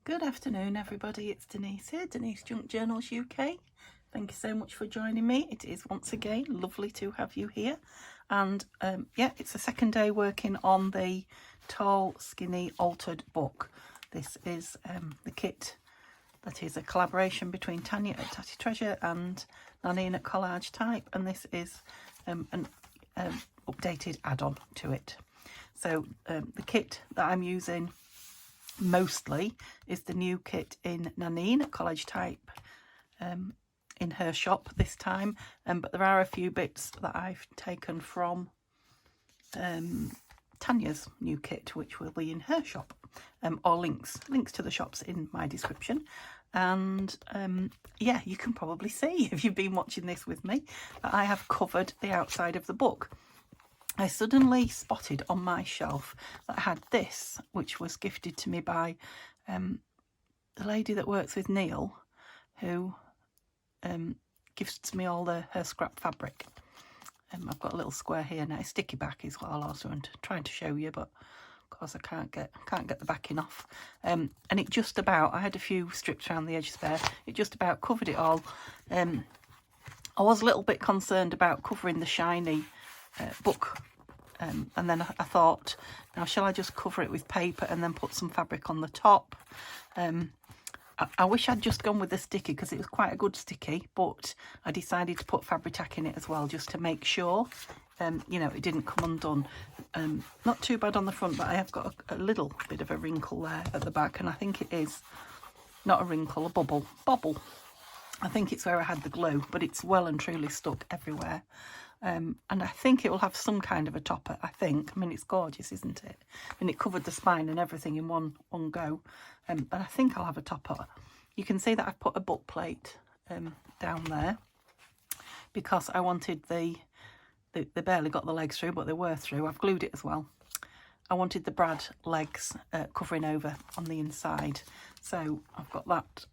Good afternoon, everybody. It's Denise here, Denise Junk Journals UK. Thank you so much for joining me. It is once again lovely to have you here. And yeah, it's the second day working on the Tall, Skinny, Altered book. This is the kit that is a collaboration between Tanya at Tatty Treasure and Nanine at CollageType. And this is an updated add-on to it. So the kit that I'm using mostly is the new kit in Nanine at CollageType in her shop this time, but there are a few bits that I've taken from Tanya's new kit, which will be in her shop, or links to the shops in my description. And yeah, you can probably see if you've been watching this with me that I have covered the outside of the book. I suddenly spotted on my shelf that I had this, which was gifted to me by the lady that works with Neil, who gifts me all her scrap fabric. I've got a little square here now. Sticky back is what I was trying to show you, but of course I can't get the backing off. And it just about, I had a few strips around the edges there. It just about covered it all. I was a little bit concerned about covering the shiny book, and then I thought, now shall I just cover it with paper and then put some fabric on the top? I wish I'd just gone with the sticky because it was quite a good sticky, but I decided to put fabric tack in it as well just to make sure you know, it didn't come undone. Not too bad on the front, but I have got a little bit of a wrinkle there at the back, and I think it is not a wrinkle, a bobble. I think it's where I had the glue, but it's well and truly stuck everywhere. And I think it will have some kind of a topper, I think. I mean, it's gorgeous, isn't it? And it covered the spine and everything in one go. But I think I'll have a topper. You can see that I've put a book plate down there because I wanted they barely got the legs through, but they were through. I've glued it as well. I wanted the brad legs covering over on the inside. So I've got that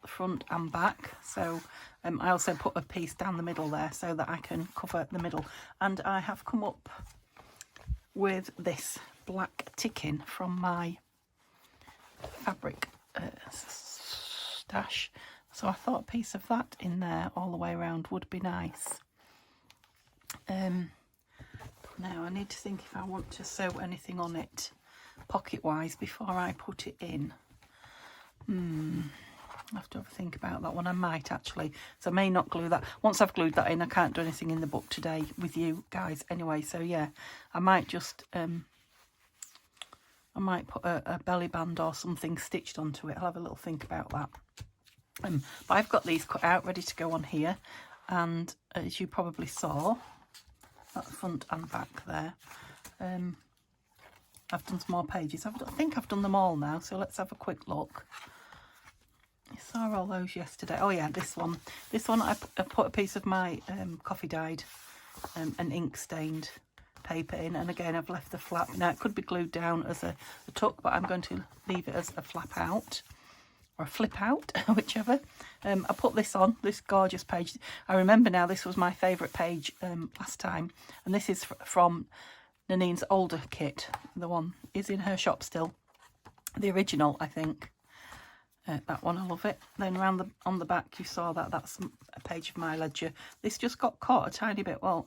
front and back. So I also put a piece down the middle there so that I can cover the middle. And I have come up with this black ticking from my fabric stash. So I thought a piece of that in there all the way around would be nice. Now I need to think if I want to sew anything on it pocket wise before I put it in. I have to have a think about that one. I might actually, so I may not glue that. Once I've glued that in, I can't do anything in the book today with you guys anyway. So yeah, I might just I might put a belly band or something stitched onto it. I'll have a little think about that. But I've got these cut out ready to go on here, and as you probably saw at the front and back there, I've done some more pages. I think I've done them all now, so let's have a quick look. I saw all those yesterday. Oh yeah, this one I put a piece of my coffee dyed and ink stained paper in, and again I've left the flap. Now it could be glued down as a tuck, but I'm going to leave it as a flap out or a flip out, whichever. I put this on, this gorgeous page. I remember now this was my favourite page last time, and this is from Nanine's older kit. The one is in her shop still, the original, I think. That one, I love it. Then around on the back you saw that's a page of my ledger. This just got caught a tiny bit. Well,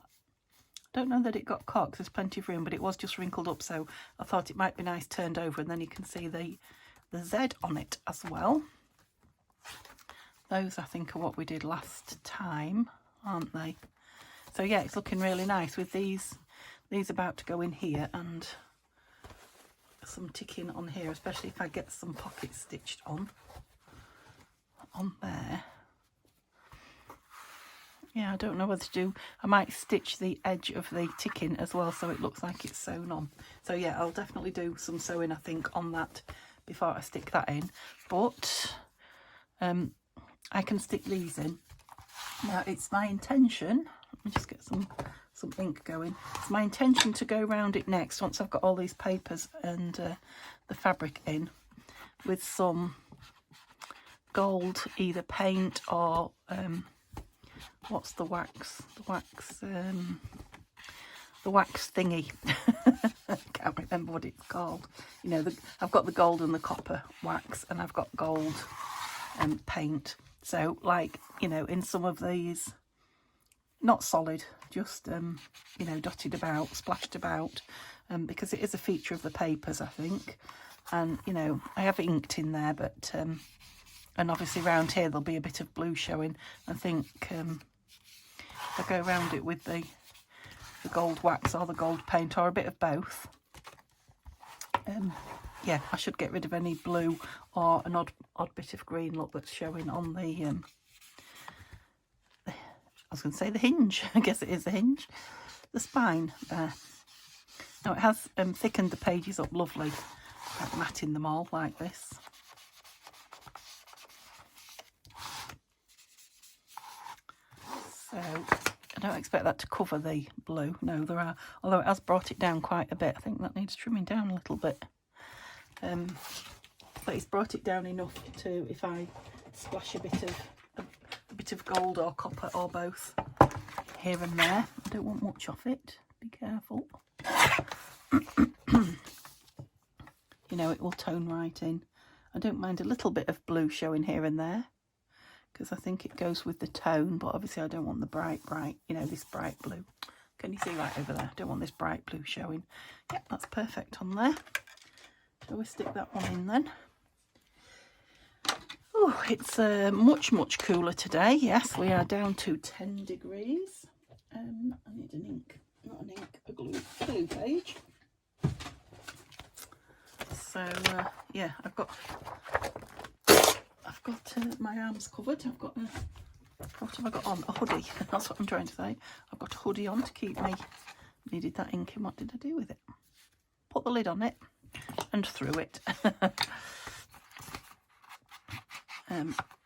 I don't know that it got caught because there's plenty of room, but it was just wrinkled up, so I thought it might be nice turned over, and then you can see the Z on it as well. Those I think are what we did last time, aren't they? So yeah, it's looking really nice with these about to go in here, and some ticking on here, especially if I get some pockets stitched on there. Yeah, I don't know whether to do, I might stitch the edge of the ticking as well so it looks like it's sewn on. So yeah, I'll definitely do some sewing, I think, on that before I stick that in. But I can stick these in. Now it's my intention, let me just get some ink going. It's my intention to go round it next once I've got all these papers and the fabric in with some gold, either paint or what's the wax thingy Can't remember what it's called. You know, I've got the gold and the copper wax, and I've got gold paint. So, like, you know, in some of these, not solid, just, you know, dotted about, splashed about, because it is a feature of the papers, I think. And, you know, I have inked in there, but, and obviously around here there'll be a bit of blue showing. I think if I go around it with the gold wax or the gold paint or a bit of both, yeah, I should get rid of any blue or an odd bit of green look that's showing on the, I was going to say the hinge, I guess it is the hinge, the spine there. Now it has thickened the pages up lovely, like matting them all like this. So I don't expect that to cover the blue. No, there are, although it has brought it down quite a bit. I think that needs trimming down a little bit. But it's brought it down enough to, if I splash a bit of gold or copper or both here and there, I don't want much of it. Be careful. You know, it will tone right in. I don't mind a little bit of blue showing here and there, because I think it goes with the tone, but obviously I don't want the bright, you know, this bright blue. Can you see right over there? I don't want this bright blue showing. Yep, that's perfect on there. Shall we stick that one in then? Oh, it's much cooler today. Yes, we are down to 10 degrees. I need an ink, not an ink, a glue page. So yeah, I've got my arms covered. I've got what have I got on? A hoodie. That's what I'm trying to say. I've got a hoodie on to keep me. Needed that ink in. What did I do with it? Put the lid on it and threw it.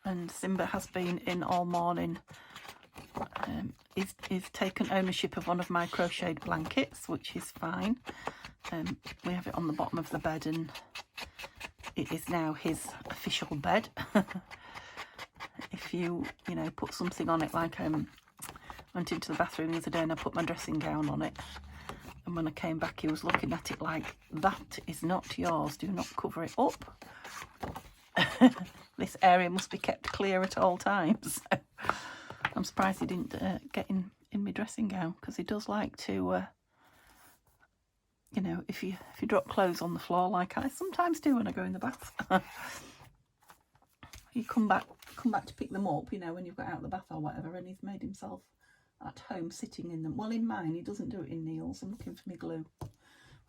And Simba has been in all morning. He's taken ownership of one of my crocheted blankets, which is fine. We have it on the bottom of the bed, and it is now his official bed. If you know, put something on it, like I went into the bathroom the other day and I put my dressing gown on it, and when I came back he was looking at it like, that is not yours, do not cover it up. This area must be kept clear at all times. So I'm surprised he didn't get in my dressing gown, because he does like to you know, if you drop clothes on the floor, like I sometimes do when I go in the bath, you come back to pick them up, you know, when you've got out of the bath or whatever, and he's made himself at home sitting in them. Well, in mine, he doesn't do it in Neil's. I'm looking for my glue.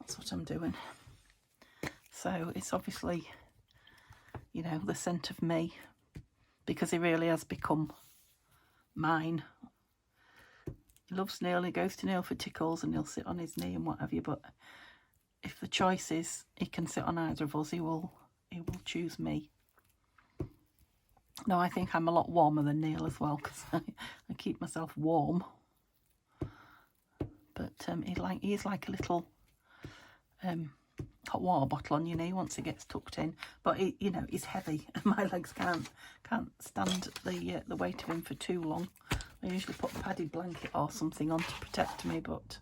That's what I'm doing. So it's obviously, you know, the scent of me, because he really has become mine. He loves Neil, he goes to Neil for tickles, and he'll sit on his knee and what have you, but if the choice is he can sit on either of us, he will choose me. No, I think I'm a lot warmer than Neil as well, because I keep myself warm. But he's like a little hot water bottle on your knee once it gets tucked in. But he, you know, he's heavy, and my legs can't stand the weight of him for too long. I usually put a padded blanket or something on to protect me, but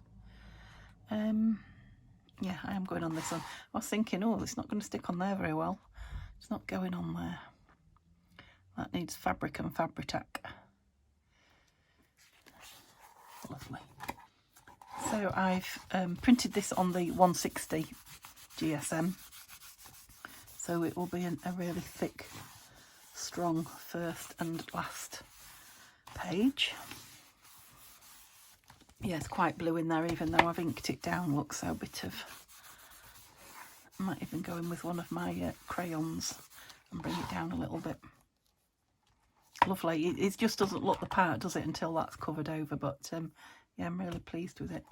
yeah, I am going on this one. I was thinking, oh, it's not going to stick on there very well. It's not going on there. That needs fabric and Fabri-Tac. Lovely. So I've printed this on the 160 GSM. So it will be a really thick, strong first and last page. Yeah, it's quite blue in there, even though I've inked it down. Look, so a bit of, I might even go in with one of my crayons and bring it down a little bit. Lovely. It just doesn't look the part, does it, until that's covered over, but yeah, I'm really pleased with it.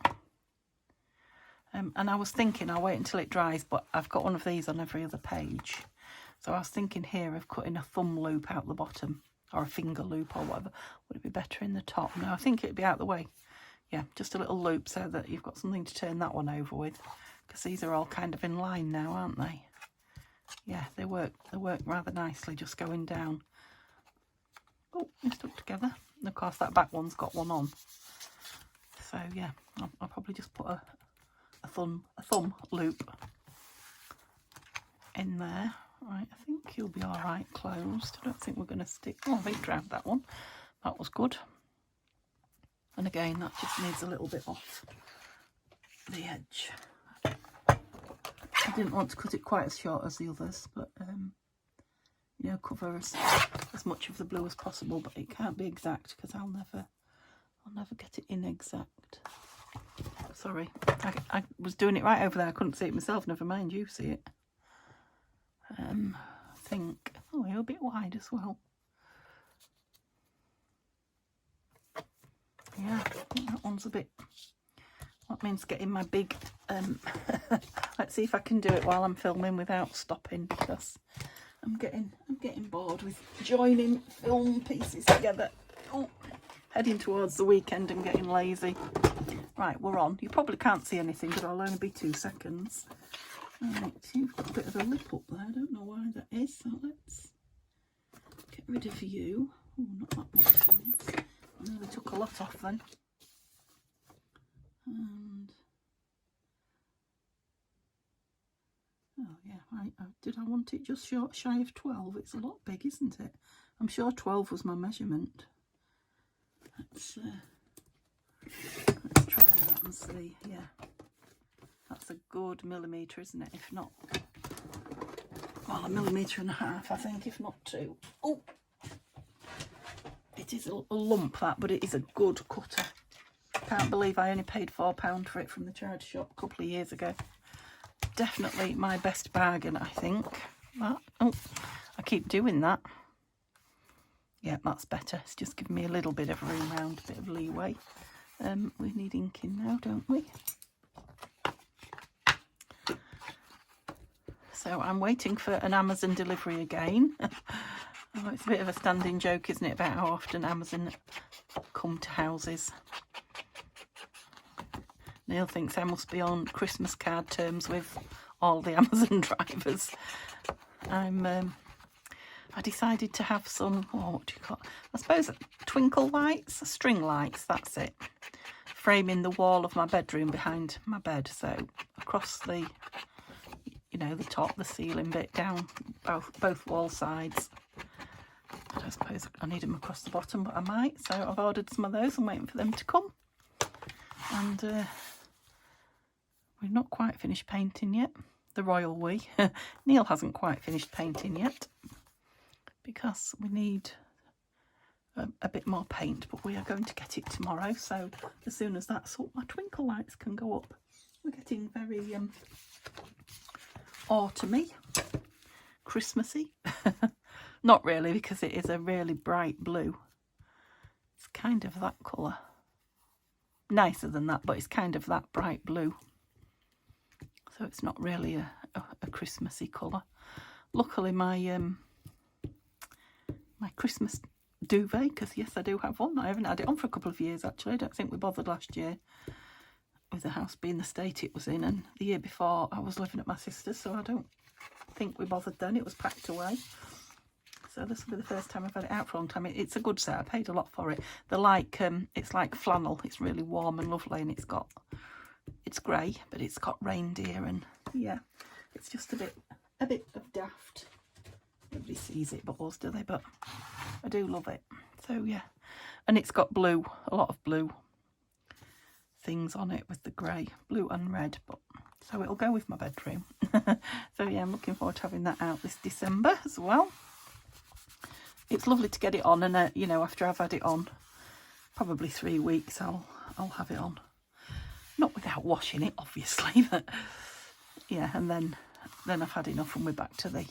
And I was thinking I'll wait until it dries, but I've got one of these on every other page, so I was thinking here of cutting a thumb loop out the bottom, or a finger loop or whatever. Would it be better in the top? No, I think it'd be out the way. Yeah, just a little loop so that you've got something to turn that one over with, because these are all kind of in line now, aren't they? Yeah, they work rather nicely just going down. Oh, they're stuck together. And of course that back one's got one on. So yeah, I'll probably just put a a thumb loop in there. Right, I think he'll be all right closed. I don't think we're going to stick. Oh, they grabbed that one. That was good. And again, that just needs a little bit off the edge. I didn't want to cut it quite as short as the others, but you know, cover as much of the blue as possible. But it can't be exact because I'll never get it in exact. Sorry, I was doing it right over there. I couldn't see it myself. Never mind, you see it. I think, oh, you're a bit wide as well. Yeah, I think that one's a bit. That means getting my big. Let's see if I can do it while I'm filming without stopping, because I'm getting bored with joining film pieces together. Oh, heading towards the weekend and getting lazy. Right, we're on. You probably can't see anything, but I'll only be 2 seconds. Right, you've got a bit of a lip up there. I don't know why that is. So let's get rid of you. Oh, not that much. I nearly took a lot off then. And oh yeah, did I want it just short shy of 12? It's a lot big, isn't it? I'm sure 12 was my measurement. Let's try that and see. Yeah, that's a good millimetre, isn't it? If not, well, 1.5 millimetres, I think, if not 2. Oh, it is a lump, that, but it is a good cutter. Can't believe I only paid £4 for it from the charity shop a couple of years ago. Definitely my best bargain, I think. That, oh, I keep doing that. Yeah, that's better. It's just giving me a little bit of room round, a bit of leeway. We need ink in now, don't we? So I'm waiting for an Amazon delivery again. Oh, it's a bit of a standing joke, isn't it, about how often Amazon come to houses. Neil thinks I must be on Christmas card terms with all the Amazon drivers. I decided to have some, oh, what do you call it? I suppose twinkle lights, string lights, that's it. Framing the wall of my bedroom behind my bed. So across the, you know, the top, the ceiling bit, down both wall sides. I don't suppose I need them across the bottom, but I might. So I've ordered some of those. I'm waiting for them to come. And we've not quite finished painting yet. The royal we. Neil hasn't quite finished painting yet because we need a bit more paint, but we are going to get it tomorrow. So as soon as that's up, my twinkle lights can go up. We're getting very autumny, Christmassy. Not really, because it is a really bright blue. It's kind of that colour. Nicer than that, but it's kind of that bright blue. So it's not really a Christmassy colour. Luckily my my Christmas duvet, because yes, I do have one. I haven't had it on for a couple of years actually. I don't think we bothered last year with the house being the state it was in, and the year before I was living at my sister's, so I don't think we bothered then. It was packed away. So this will be the first time I've had it out for a long time. It's a good set. I paid a lot for it. They're like, it's like flannel. It's really warm and lovely, and it's grey, but it's got reindeer, and yeah, it's just a bit of daft. Nobody sees it but us, do they? But I do love it. So yeah, and it's got blue, a lot of blue things on it with the grey, blue and red. But so it'll go with my bedroom. So yeah, I'm looking forward to having that out this December as well. It's lovely to get it on, and you know, after I've had it on probably 3 weeks, I'll have it on. Not without washing it, obviously, but yeah, and then I've had enough and we're back to the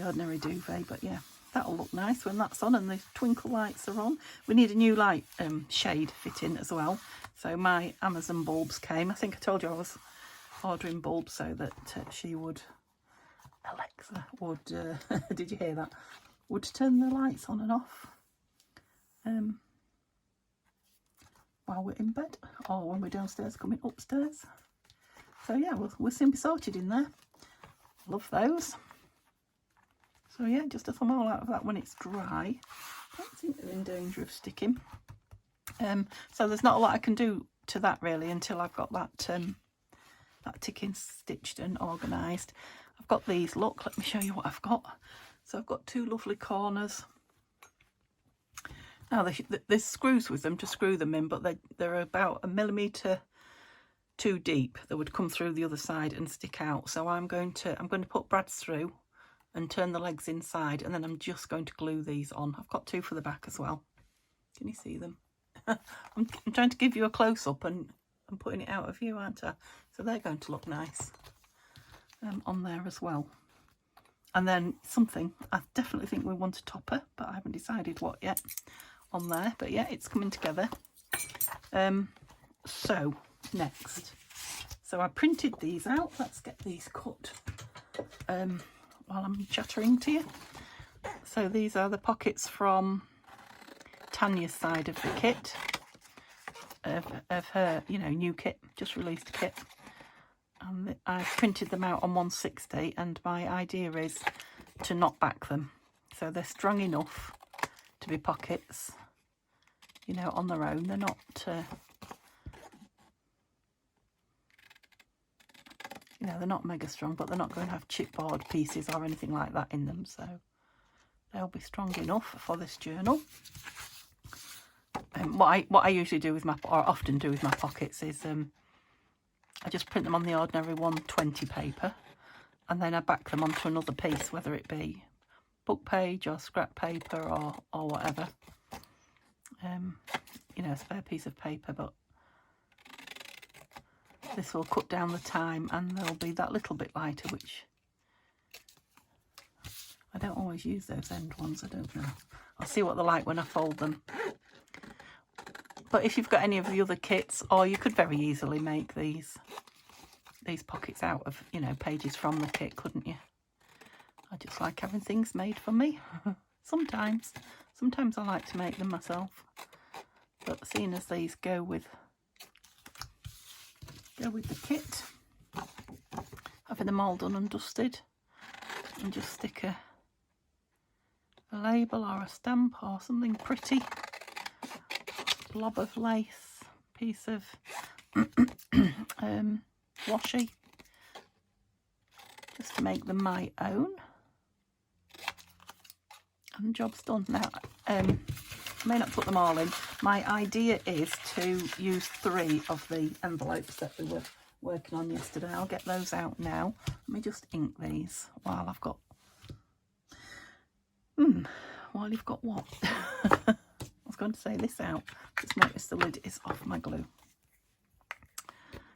ordinary duvet. But yeah, that'll look nice when that's on and the twinkle lights are on. We need a new light shade fitting as well. So my Amazon bulbs came. I think I told you I was ordering bulbs so that Alexa would, did you hear that? Would turn the lights on and off while we're in bed, or when we're downstairs coming upstairs. So yeah, we'll soon be sorted in there. Love those. So yeah, just a thumb all out of that when it's dry. I don't think they're in danger of sticking. So there's not a lot I can do to that really until I've got that that ticking stitched and organised. I've got these, look, let me show you what I've got. So I've got 2 lovely corners. Now there's screws with them to screw them in, but they're about 1 millimetre too deep. They would come through the other side and stick out. So I'm going to put brads through and turn the legs inside, and then I'm just going to glue these on. I've got 2 for the back as well. Can you see them? I'm trying to give you a close-up and I'm putting it out of view, aren't I? So they're going to look nice on there as well. And then something, I definitely think we want a topper, but I haven't decided what yet on there. But yeah, it's coming together. So next, so I printed these out. Let's get these cut while I'm chattering to you. So these are the pockets from Tanya's side of the kit, of her, you know, new kit, just released kit. And I printed them out on 160, and my idea is to not back them, so they're strong enough to be pockets, you know, on their own. They're not you know, they're not mega strong, but they're not going to have chipboard pieces or anything like that in them, so they'll be strong enough for this journal. What I usually do with my, or often do with my pockets, is I just print them on the ordinary 120 paper, and then I back them onto another piece, whether it be book page or scrap paper or whatever. You know, a spare piece of paper, but this will cut down the time, and they'll be that little bit lighter, which I don't always use those end ones. I don't know. I'll see what they're like when I fold them. But if you've got any of the other kits, or you could very easily make these pockets out of, you know, pages from the kit, couldn't you? I just like having things made for me. Sometimes I like to make them myself, but seeing as these go with the kit, having them all done and dusted, and just stick a label or a stamp or something pretty, blob of lace, piece of washi, just to make them my own, and the job's done. Now I may not put them all in. My idea is to use 3 of the envelopes that we were working on yesterday. I'll get those out now. Let me just ink these while I've got while you've got what? I was going to say this out. Just noticed the lid is off my glue.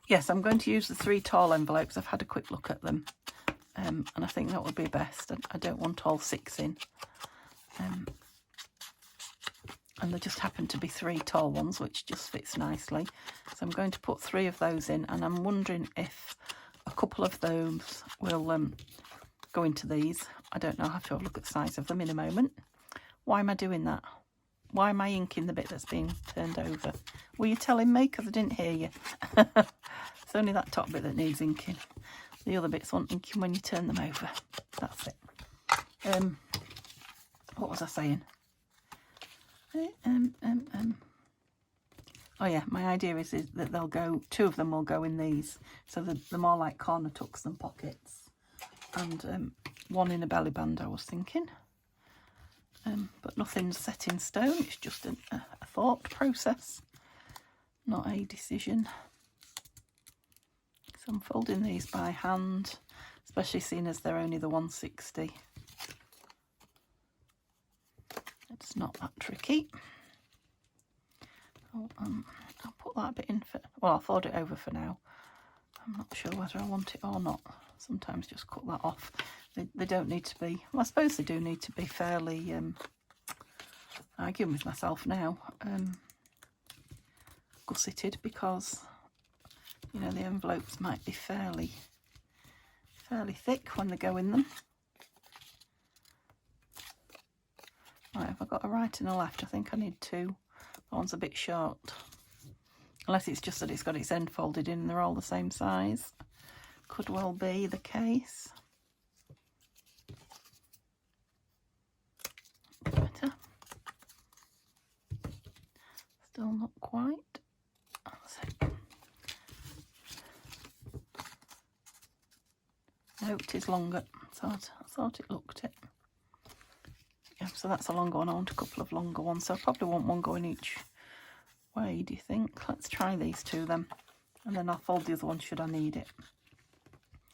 Yes, I'm going to use the 3 tall envelopes. I've had a quick look at them, and I think that would be best. I don't want all 6 in. And there just happen to be 3 tall ones, which just fits nicely. So I'm going to put 3 of those in, and I'm wondering if a couple of those will go into these. I don't know. I'll have to have a look at the size of them in a moment. Why am I doing that? Why am I inking the bit that's being turned over? Were you telling me? Because I didn't hear you. It's only that top bit that needs inking. The other bits want inking when you turn them over. That's it. What was I saying? Oh yeah, my idea is that they'll go, 2 of them will go in these, so they're more like corner tucks than pockets, and 1 in a belly band, I was thinking. But nothing's set in stone. It's just a thought process, not a decision. So I'm folding these by hand, especially seeing as they're only the 160. It's not that tricky. I'll put that bit in for, well, I'll fold it over for now. I'm not sure whether I want it or not. Sometimes just cut that off. They don't need to be, well, I suppose they do need to be fairly, arguing with myself now, gusseted, because, you know, the envelopes might be fairly thick when they go in them. Right, have I got a right and a left? I think I need 2. That one's a bit short. Unless it's just that it's got its end folded in and they're all the same size. Could well be the case. Better. Still not quite. That's it. No, it is longer. I thought it looked it. Yeah, so that's a longer one. I want a couple of longer ones. So I probably want one going each way, do you think? Let's try these two then. And then I'll fold the other one should I need it.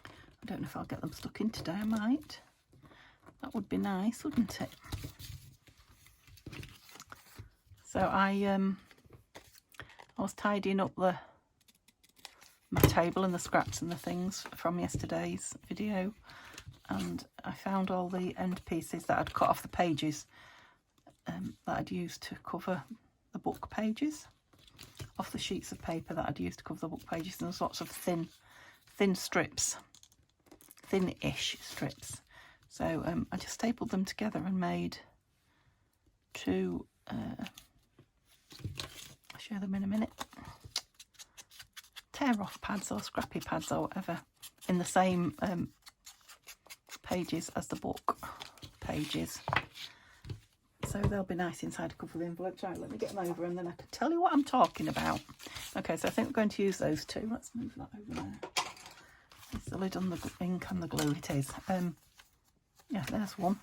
I don't know if I'll get them stuck in today. I might. That would be nice, wouldn't it? So I was tidying up my table and the scraps and the things from yesterday's video, and I found all the end pieces that I'd cut off the pages that I'd used to cover the book pages, off the sheets of paper that I'd used to cover the book pages. And there's lots of thin strips, thin-ish strips. So I just stapled them together and made two, I'll show them in a minute, tear-off pads or scrappy pads or whatever, in the same pages as the book pages. So they'll be nice inside to cover the envelopes. Right, let me get them over and then I can tell you what I'm talking about. Okay, so I think we're going to use those two. Let's move that over there. It's the lid on the ink and the glue, it is. Yeah, there's one.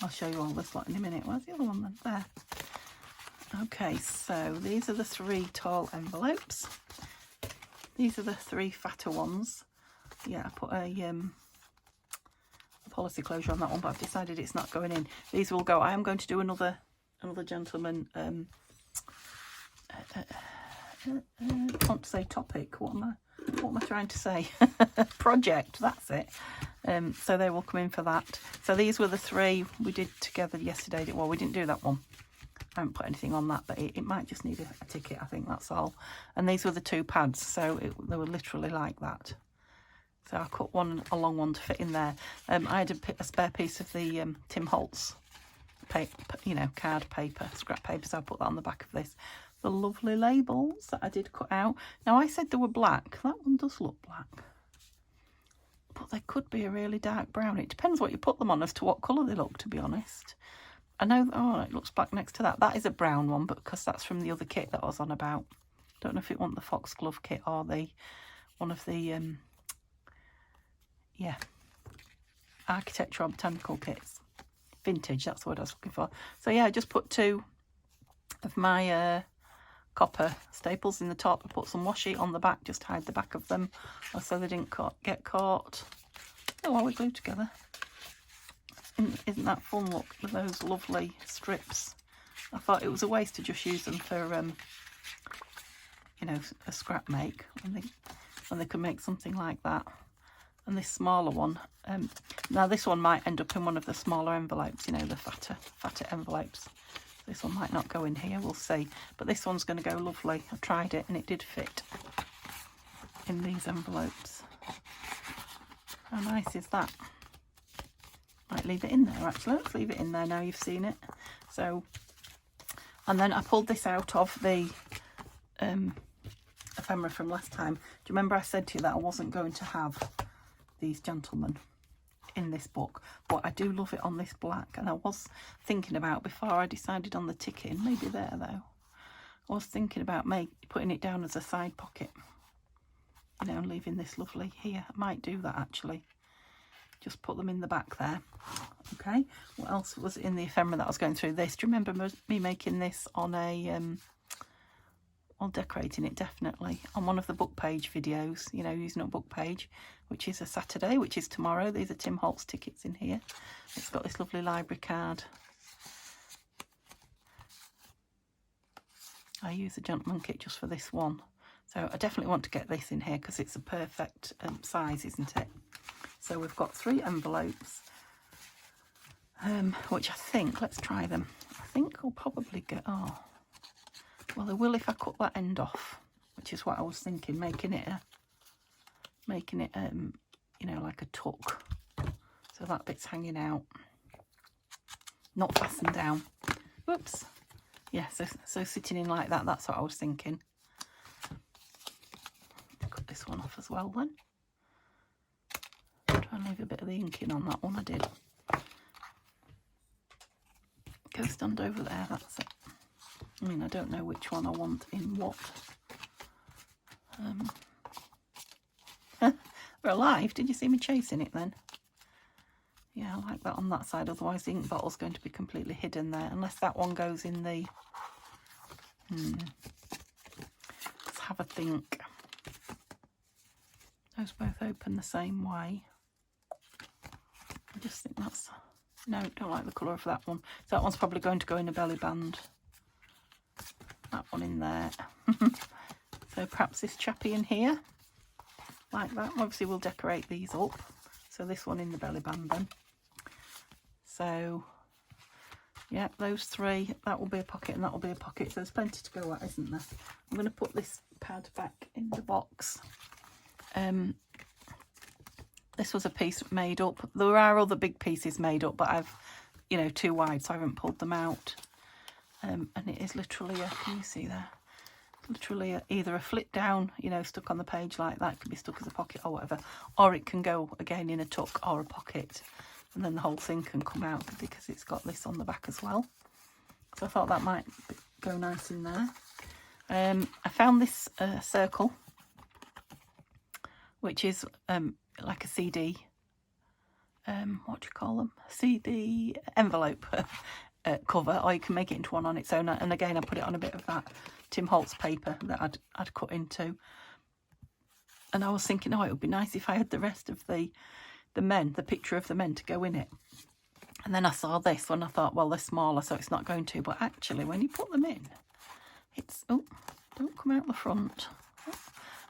I'll show you all this lot in a minute. Where's the other one then? There. Okay, so these are the 3 tall envelopes. These are the 3 fatter ones. Yeah, I put a policy closure on that one, but I've decided it's not going in. These will go. I am going to do another gentleman. I want to say topic. What am I trying to say? Project. That's it. So they will come in for that. So these were the 3 we did together yesterday. Well, we didn't do that one. I haven't put anything on that, but it might just need a ticket, I think, that's all. And these were the 2 pads, so they were literally like that. So I cut a long one to fit in there. I had a spare piece of the Tim Holtz paper, card paper, scrap paper, so I put that on the back of this. The lovely labels that I did cut out. Now, I said they were black. That one does look black. But they could be a really dark brown. It depends what you put them on as to what colour they look, to be honest. I know, oh, it looks black next to that. That is a brown one, but because that's from the other kit that I was on about. Don't know if it want the foxglove kit or one of the, yeah, architectural botanical kits. Vintage, that's what I was looking for. So yeah, I just put 2 of my copper staples in the top. I put some washi on the back, just to hide the back of them, so they didn't get caught. Oh, while we glue together. Isn't that fun? Look with those lovely strips. I thought it was a waste to just use them for a scrap make when they could make something like that. And this smaller one, now this one might end up in one of the smaller envelopes, the fatter envelopes. This one might not go in here, we'll see, but this one's going to go lovely. I tried it and it did fit in these envelopes. How nice is that? Might leave it in there, actually. Let's leave it in there now you've seen it. So, and then I pulled this out of the ephemera from last time. Do you remember I said to you that I wasn't going to have these gentlemen in this book, but I do love it on this black, and I was thinking about, before I decided on the ticking, maybe there though, I was thinking about putting it down as a side pocket, and leaving this lovely here. I might do that actually. Just put them in the back there. Okay, what else was in the ephemera that I was going through? This, do you remember me making this on a or decorating it, definitely, on one of the book page videos, using a book page, which is a Saturday, which is tomorrow. These are Tim Holtz tickets in here. It's got this lovely library card. I use a gentleman kit just for this one, so I definitely want to get this in here because it's a perfect size, isn't it? So we've got 3 envelopes, which I think, let's try them. I think I'll probably get, well, they will if I cut that end off, which is what I was thinking, making it like a tuck, so that bit's hanging out, not fastened down. Whoops. Yeah, so sitting in like that, that's what I was thinking. Cut this one off as well then. Try and leave a bit of the ink in on that one. I did. Go stand over there, that's it. I mean, I don't know which one I want in what. We're alive. Did you see me chasing it then? Yeah, I like that on that side. Otherwise the ink bottle's going to be completely hidden there. Unless that one goes in the... Let's have a think. Those both open the same way. I just think that's... No, don't like the colour of that one. So that one's probably going to go in a belly band. That one in there. So perhaps this chappy in here. Like that. Obviously we'll decorate these up. So this one in the belly band then. So, yeah, those three. That will be a pocket and that will be a pocket. So there's plenty to go at, isn't there? I'm going to put this pad back in the box. This was a piece made up. There are other big pieces made up, but I've, you know, too wide, so I haven't pulled them out. And it is literally a, can you see there? Literally either a flip down, you know, stuck on the page like that. It can be stuck as a pocket or whatever. Or it can go again in a tuck or a pocket. And then the whole thing can come out because it's got this on the back as well. So I thought that might go nice in there. I found this circle, which is like a CD, what do you call them? CD envelope cover, or you can make it into one on its own. And again, I put it on a bit of that Tim Holtz paper that I'd cut into. And I was thinking, oh, it would be nice if I had the rest of the men, the picture of the men to go in it. And then I saw this one, I thought, well, they're smaller, so it's not going to. But actually, when you put them in, it's, oh, don't come out the front.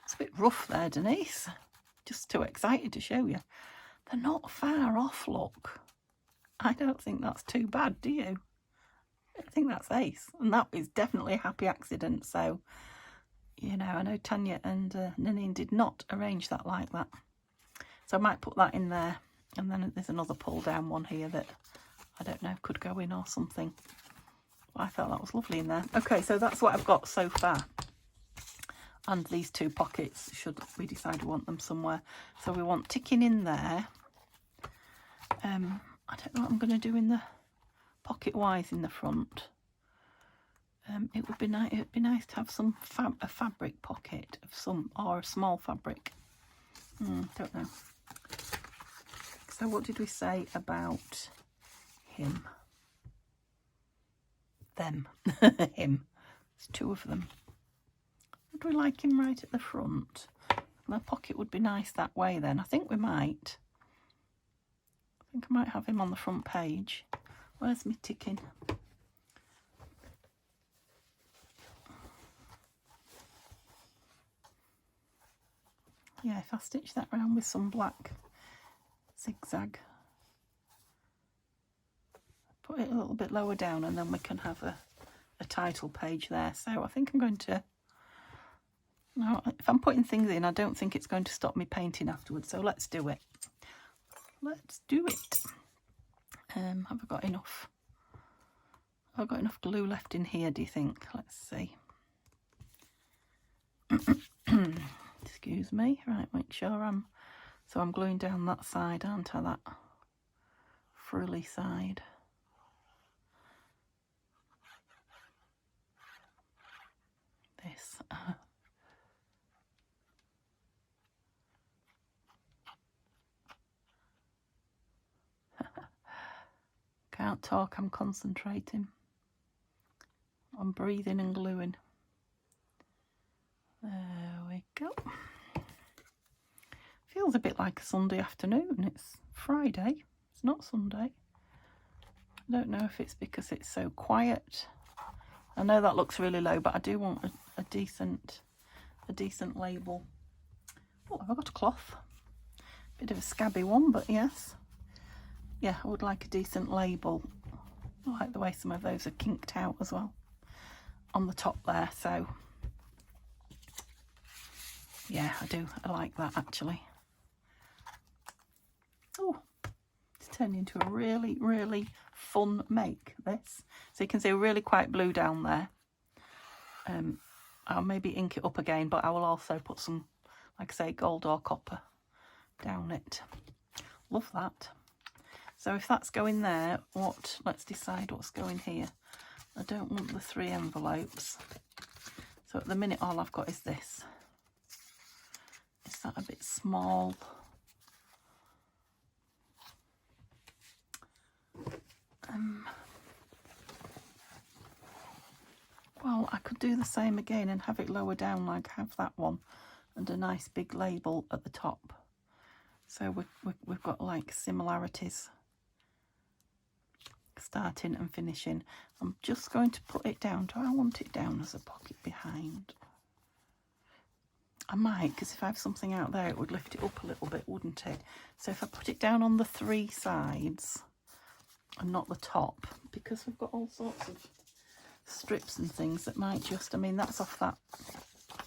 It's a bit rough there, Denise. Just too excited to show you. They're not far off, look. I don't think that's too bad, do you? I think that's ace. And that is definitely a happy accident. So, you know, I know Tanya and Ninian did not arrange that like that. So I might put that in there. And then there's another pull down one here that I don't know, could go in or something. I thought that was lovely in there. Okay, so that's what I've got so far. And these two pockets, should we decide we want them somewhere. So we want ticking in there. I don't know what I'm going to do in the pocket wise in the front. It would be nice. It'd be nice to have some a fabric pocket of some, or a small fabric. Don't know. So what did we say about him? Them. Him. There's two of them. Would we like him right at the front? My pocket would be nice that way then. I think we might. I think I might have him on the front page. Where's me ticking? Yeah, if I stitch that round with some black zigzag, put it a little bit lower down, and then we can have a title page there. So I think I'm going to, now if I'm putting things in, I don't think it's going to stop me painting afterwards, so let's do it. Let's do it. Have I got enough? Have I got enough glue left in here, do you think? Let's see. Excuse me. Right, make sure I'm gluing down that side, aren't I? That frilly side. This. Can't talk, I'm concentrating. I'm breathing and gluing. There we go. Feels a bit like a Sunday afternoon. It's Friday. It's not Sunday. I don't know if it's because it's so quiet. I know that looks really low, but I do want a decent label. Oh, have I got a cloth? Bit of a scabby one, but yes. Yeah, I would like a decent label. I like the way some of those are kinked out as well on the top there. So yeah, I do. I like that actually. Oh, it's turned into a really, really fun make, this. So you can see really quite blue down there. I'll maybe ink it up again, but I will also put some, like I say, gold or copper down it. Love that. So if that's going there, let's decide what's going here. I don't want the 3 envelopes. So at the minute, all I've got is this. Is that a bit small? Well, I could do the same again and have it lower down, like have that one and a nice big label at the top. So we've got like similarities starting and finishing. I'm just going to put it down. Do I want it down as a pocket behind? I might, because if I have something out there, it would lift it up a little bit, wouldn't it? So if I put it down on the 3 sides and not the top, because we've got all sorts of strips and things that might just, I mean, that's off that,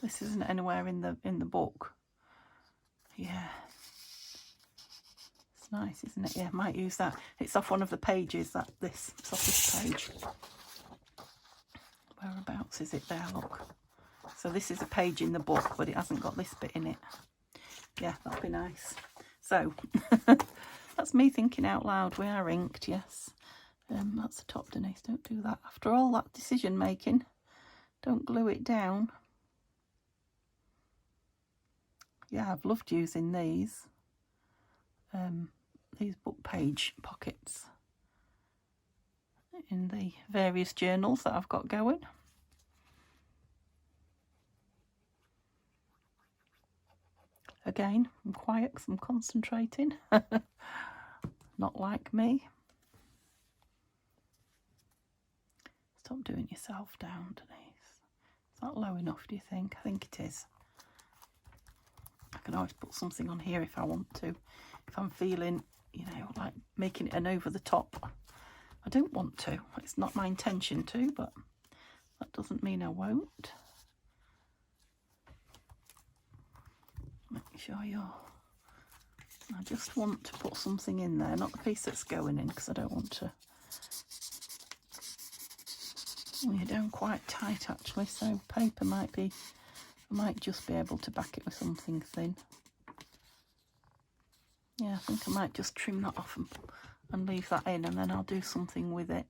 this isn't anywhere in the book. Yeah, it's nice, isn't it? Yeah, might use that. It's off one of the pages, it's off this page. Whereabouts is it there? Look. So this is a page in the book, but it hasn't got this bit in it. Yeah, that'll be nice. So that's me thinking out loud. We are inked, yes. That's the top, Denise. Don't do that. After all that decision making, don't glue it down. Yeah, I've loved using these book page pockets in the various journals that I've got going. Again, I'm quiet because I'm concentrating. Not like me. Stop doing yourself down, Denise. Is that low enough, do you think? I think it is. I can always put something on here if I want to. If I'm feeling, you know, like making it an over the top. I don't want to. It's not my intention to, but that doesn't mean I won't. Make sure I just want to put something in there, not the piece that's going in, because I don't want to. You're down quite tight actually, so paper might be, I might just be able to back it with something thin. Yeah, I think I might just trim that off and leave that in, and then I'll do something with it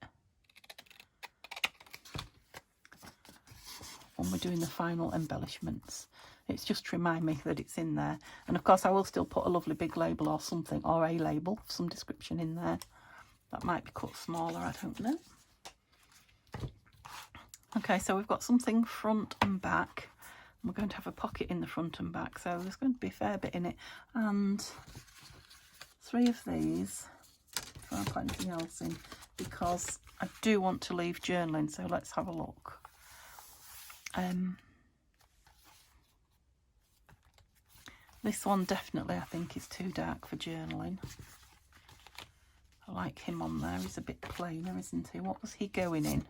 when we're doing the final embellishments. It's just to remind me that it's in there. And of course I will still put a lovely big label or something, or a label, some description in there. That might be cut smaller, I don't know. Okay, so we've got something front and back. We're going to have a pocket in the front and back, so there's going to be a fair bit in it. And 3 of these, if I put anything else in, because I do want to leave journaling, so let's have a look. This one definitely I think is too dark for journaling. I like him on there. He's a bit plainer, isn't he? What was he going in?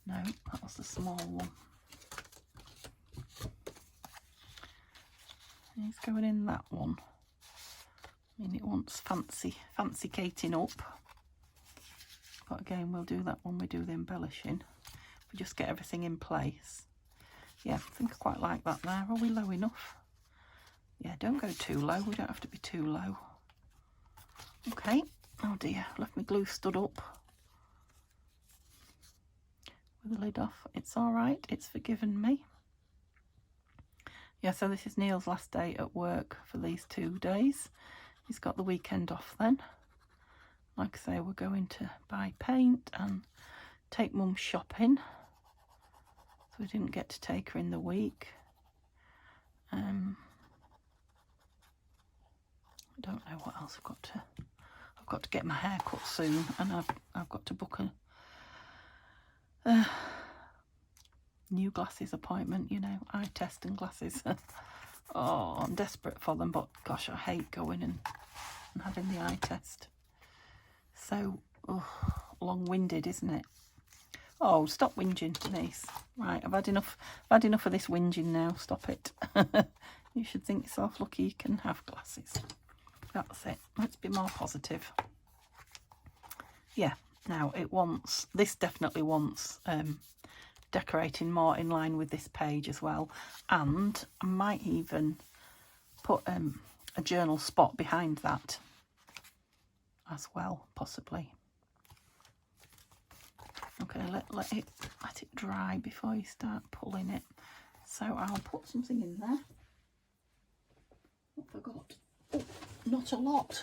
No, that was the small one. He's going in that one. I mean, it wants fancy cating up. But again, we'll do that when we do the embellishing. We just get everything in place. Yeah, I think I quite like that there. Are we low enough? Yeah, don't go too low. We don't have to be too low. Okay. Oh dear, left my glue stood up with the lid off. It's all right. It's forgiven me. Yeah, so this is Neil's last day at work for these 2 days. He's got the weekend off then. Like I say, we're going to buy paint and take Mum shopping. So we didn't get to take her in the week. I don't know what else I've got to get my hair cut soon, and I've got to book a new glasses appointment, you know, eye test and glasses. Oh, I'm desperate for them, but gosh, I hate going and having the eye test. So long-winded, isn't it? Oh, stop whinging, Denise. Right, I've had enough of this whinging now. Stop it. You should think yourself lucky you can have glasses. That's it. Let's be more positive. Yeah, now this definitely wants decorating more in line with this page as well. And I might even put a journal spot behind that as well, possibly. Okay, let it dry before you start pulling it. So I'll put something in there. I forgot. Oh, not a lot.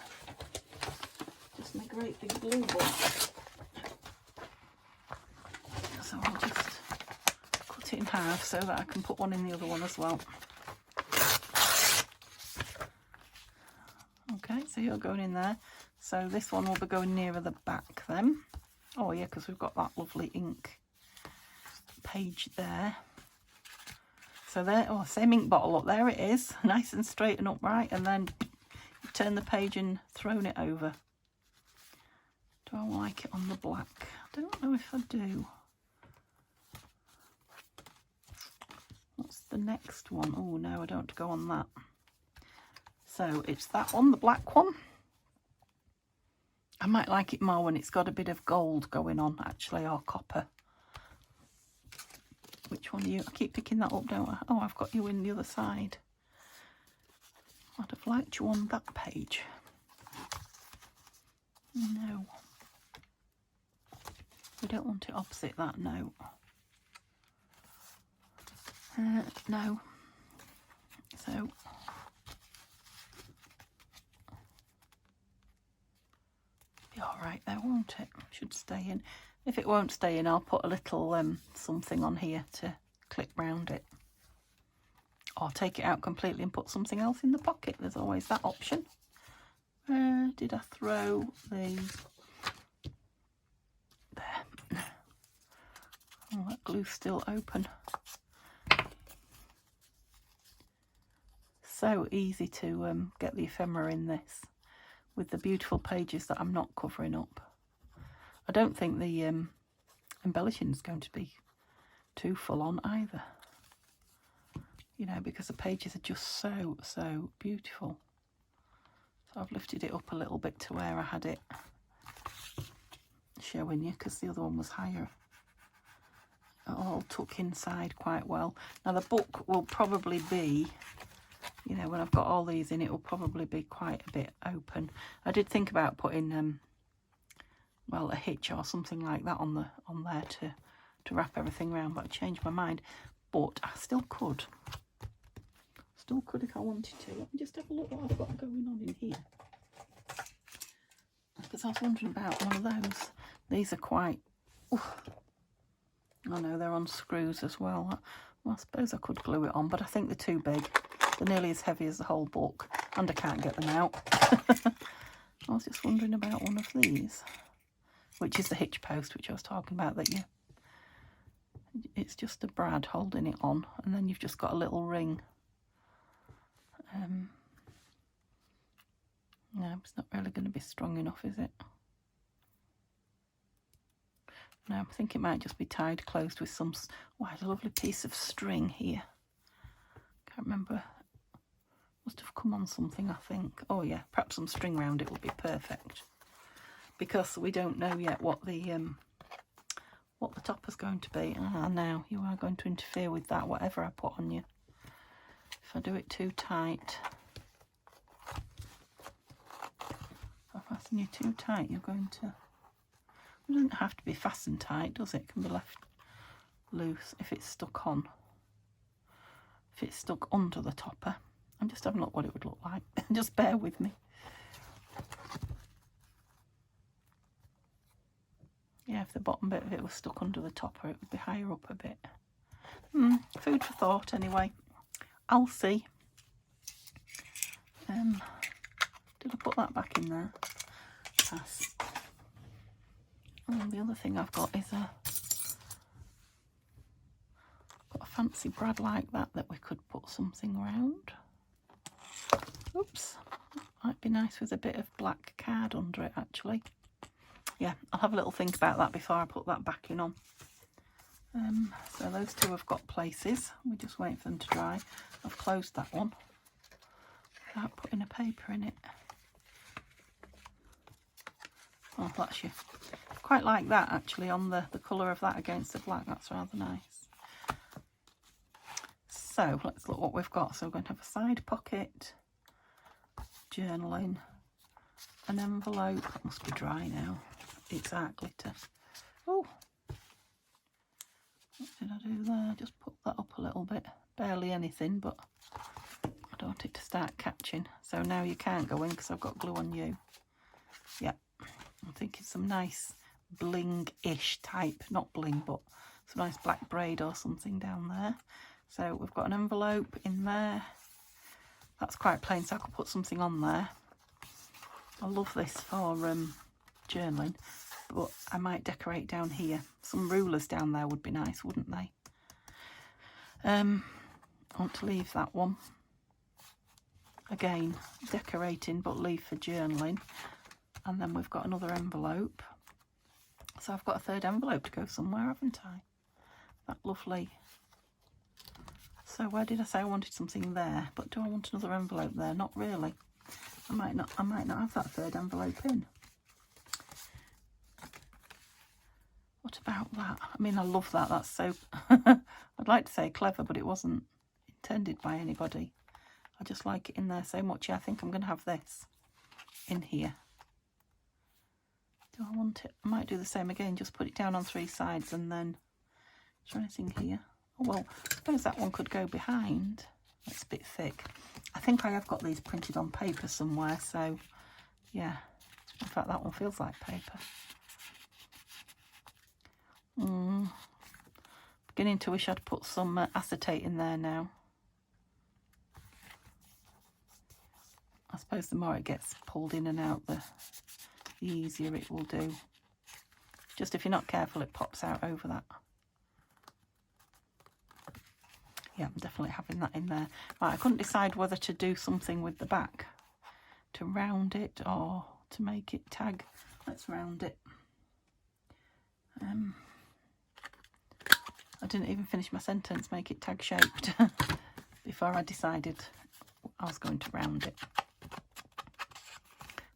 Just my great big glue book. so I'll just cut it in half so that I can put one in the other one as well. Okay, so you're going in there. So this one will be going nearer the back then. Oh yeah, because we've got that lovely ink page there. So there, oh, same ink bottle, look, there it is, nice and straight and upright, and then you turn the page and thrown it over. Do I like it on the black? I don't know if I do. What's the next one? Oh no, I don't want to go on that. So it's that one, the black one. I might like it more when it's got a bit of gold going on, actually, or copper. Which one are you? I keep picking that up, don't I? Oh, I've got you in the other side. I'd have liked you on that page. No. We don't want it opposite that, no. No. So... be alright there, won't it? Should stay in. If it won't stay in, I'll put a little something on here to clip round it. Or take it out completely and put something else in the pocket. There's always that option. Where did I throw the... there. Oh, that glue's still open. So easy to get the ephemera in this, with the beautiful pages that I'm not covering up. I don't think the embellishing is going to be too full on either. You know, because the pages are just so beautiful. So I've lifted it up a little bit to where I had it showing you, because the other one was higher. All tuck inside quite well. Now the book will probably be, you know, when I've got all these in, it will probably be quite a bit open. I did think about putting well, a hitch or something like that on there to wrap everything around, but I changed my mind. But I still could if I wanted to. Let me just have a look what I've got going on in here, because I was wondering about one of those. These are quite, I know they're on screws as well. Well, I suppose I could glue it on, but I think they're too big. They're nearly as heavy as the whole book, and I can't get them out. I was just wondering about one of these, which is the hitch post, which I was talking about, that it's just a brad holding it on, and then you've just got a little ring. No, it's not really going to be strong enough, is it? No, I think it might just be tied closed with some... oh, there's a lovely piece of string here. Can't remember. Must have come on something, I think. Oh yeah, perhaps some string round it would be perfect. Because we don't know yet what the topper's going to be. Ah, now you are going to interfere with that, whatever I put on you. If I do it too tight, if I fasten you too tight, you're going to... it doesn't have to be fastened tight, does it? It can be left loose if it's stuck on. If it's stuck under the topper. I'm just having a look what it would look like. Just bear with me. Yeah, if the bottom bit of it was stuck under the topper, it would be higher up a bit. Food for thought, anyway. I'll see. Did I put that back in there? Yes. The other thing I've got is got a fancy brad like that we could put something around. Oops, might be nice with a bit of black card under it, actually. Yeah, I'll have a little think about that before I put that backing on. So those two have got places. We're just waiting for them to dry. I've closed that one without putting a paper in it. Oh, that's you. Quite like that, actually, on the colour of that against the black. That's rather nice. So let's look what we've got. So we're going to have a side pocket, journaling, an envelope. That must be dry now. It's art glitter. Oh, what did I do there? Just put that up a little bit. Barely anything, but I don't want it to start catching. So now you can't go in because I've got glue on you. Yeah, I'm thinking some nice bling-ish type, not bling, but some nice black braid or something down there. So we've got an envelope in there. That's quite plain, so I could put something on there. I love this for journaling, but I might decorate down here. Some rulers down there would be nice, wouldn't they? I want to leave that one. Again, decorating, but leave for journaling. And then we've got another envelope. So I've got a third envelope to go somewhere, haven't I? That lovely. So where did I say I wanted something there? But do I want another envelope there? Not really. I might not have that third envelope in. What about that? I mean, I love that. That's so... I'd like to say clever, but it wasn't intended by anybody. I just like it in there so much. Yeah, I think I'm going to have this in here. Do I want it? I might do the same again. Just put it down on 3 sides and then... Is there anything here? Oh, well, I suppose that one could go behind. It's a bit thick. I think I have got these printed on paper somewhere, so yeah. In fact, that one feels like paper. Beginning to wish I'd put some acetate in there now. I suppose the more it gets pulled in and out, the easier it will do. Just if you're not careful, it pops out over that. Yeah, I'm definitely having that in there. Right, I couldn't decide whether to do something with the back to round it or to make it tag. Let's round it. I didn't even finish my sentence, make it tag shaped, before I decided I was going to round it.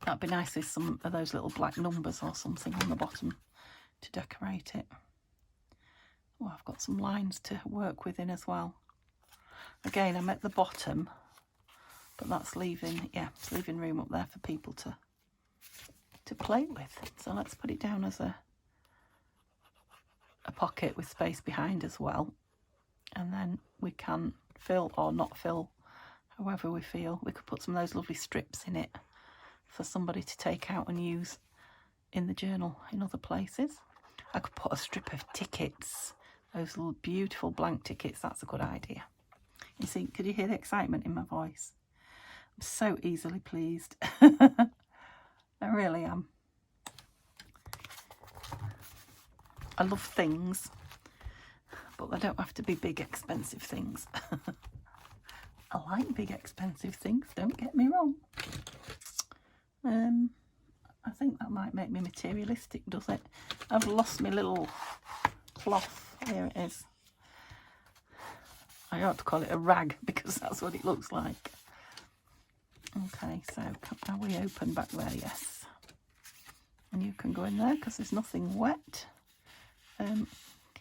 That'd be nice with some of those little black numbers or something on the bottom to decorate it. Oh, I've got some lines to work within as well. Again, I'm at the bottom, but that's leaving, yeah, it's leaving room up there for people to play with. So let's put it down as a pocket with space behind as well. And then we can fill or not fill, however we feel. We could put some of those lovely strips in it for somebody to take out and use in the journal in other places. I could put a strip of tickets, those little beautiful blank tickets. That's a good idea. You see, could you hear the excitement in my voice? I'm so easily pleased. I really am. I love things, but they don't have to be big, expensive things. I like big, expensive things, don't get me wrong. I think that might make me materialistic, does it? I've lost my little cloth. Here it is. I ought to call it a rag because that's what it looks like. Okay, so are we open back there? Yes. And you can go in there because there's nothing wet.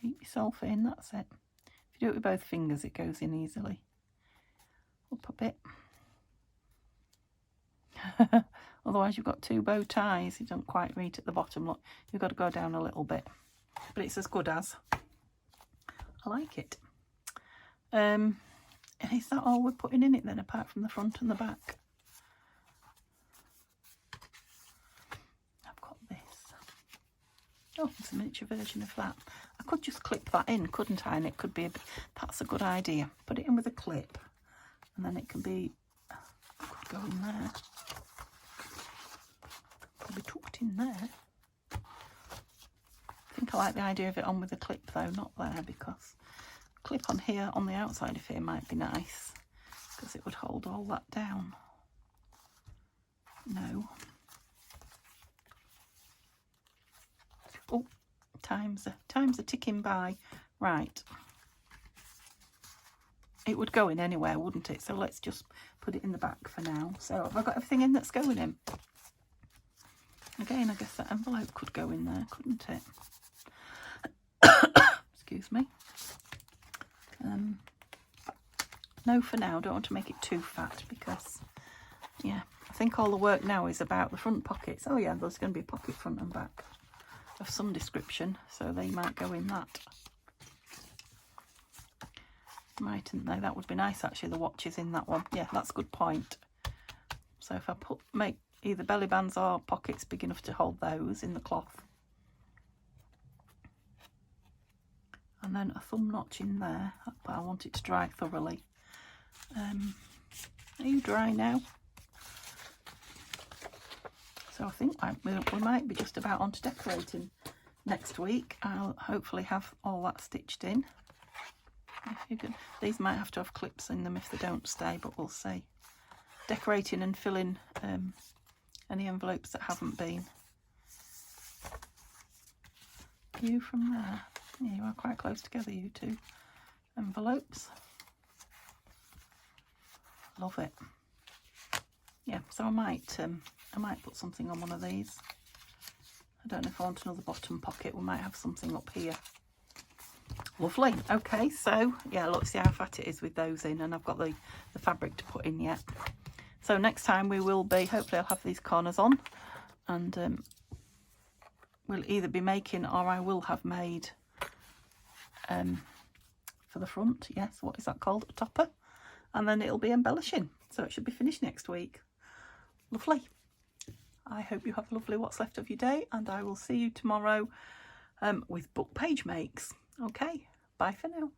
Keep yourself in, that's it. If you do it with both fingers, it goes in easily. Up a bit. Otherwise you've got 2 bow ties. You don't quite reach at the bottom. Look, you've got to go down a little bit. But it's as good as. I like it. And is that all we're putting in it then, apart from the front and the back? I've got this. Oh, it's a miniature version of that. I could just clip that in, couldn't I? And it could be a bit, that's a good idea. Put it in with a clip. And then it can be, could go in there. Could be tucked in there. I think I like the idea of it on with a clip though, not there, because clip on here, on the outside of here might be nice, because it would hold all that down. No. Oh, time's are ticking by. Right. It would go in anywhere, wouldn't it? So let's just put it in the back for now. So have I got everything in that's going in? Again, I guess that envelope could go in there, couldn't it? Excuse me. No, for now, don't want to make it too fat because, yeah, I think all the work now is about the front pockets. Oh yeah, there's going to be a pocket front and back of some description, so they might go in that. Mightn't they? That would be nice actually, the watches in that one. Yeah, that's a good point. So if I make either belly bands or pockets big enough to hold those in the cloth. and then a thumb notch in there, but I want it to dry thoroughly. Are you dry now? So I think we might be just about on to decorating next week. I'll hopefully have all that stitched in. If you could, these might have to have clips in them if they don't stay, but we'll see. Decorating and filling any envelopes that haven't been. You from there. Yeah, you are quite close together, you two envelopes. Love it. Yeah, so I might put something on one of these. I don't know if I want another bottom pocket. We might have something up here. Lovely. Okay, so yeah, look, see how fat it is with those in, and I've got the fabric to put in yet. So next time we will be, hopefully I'll have these corners on, and we'll either be making, or I will have made for the front, yes, what is that called, a topper, and then it'll be embellishing, so it should be finished next week. Lovely. I hope you have a lovely what's left of your day, and I will see you tomorrow with book page makes. Okay, bye for now.